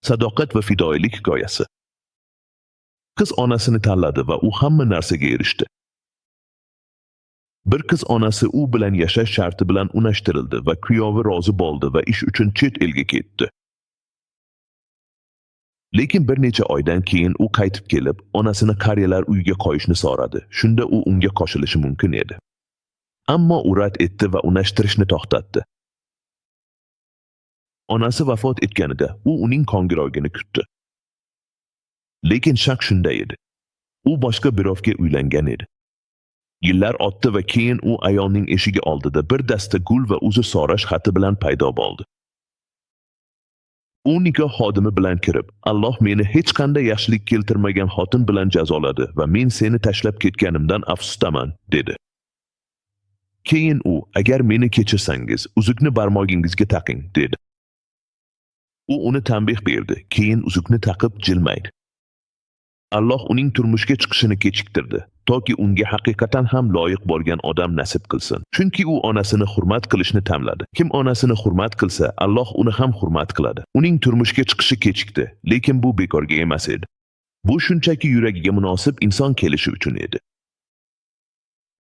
Sadoqat va fidoyilik hikoyasi. Qiz onasini tanladi va u hamma narsaga erishdi. Bir qiz onasi u bilan yashash sharti bilan unashtirildi va kuyovi rozi bo'ldi va ish uchun chet elga ketdi. Lekin bir necha oydan keyin u qaytib kelib, onasini qariyalar uyiga qo'yishni so'radi. Shunda u unga qo'shilishi mumkin edi. Ammo u rad etdi va unashtirishni to'xtatdi. Onasi vafot etganida u uning qo'ng'irog'ini kutdi. Lekin shak shunda edi. U boshqa birovga uylangan edi. Yillar o'tdi va keyin u ayolning eshigi oldida bir dasta gul va uzr so'rash xati bilan paydo bo'ldi. U nikoh xodimi bilan kirib, Alloh meni hech qanday yaxshilik keltirmagan xotin bilan jazoladi va men seni tashlab ketganimdan afsusdaman, dedi. Keyin u, agar meni kechirsangiz, uzukni barmog'ingizga taqing, dedi. U uni tanbeh berdi, keyin uzukni taqib jilmaydi. Alloh uning turmushga chiqishini kechiktirdi, toki unga haqiqatan ham loyiq bo'lgan odam nasib qilsin. Chunki u onasini hurmat qilishni tanladi. Kim onasini hurmat qilsa, Alloh uni ham hurmat qiladi. Uning turmushga chiqishi kechikdi, lekin bu bekorga emas edi. Bu shunchaki yuragiga munosib inson kelishi uchun edi.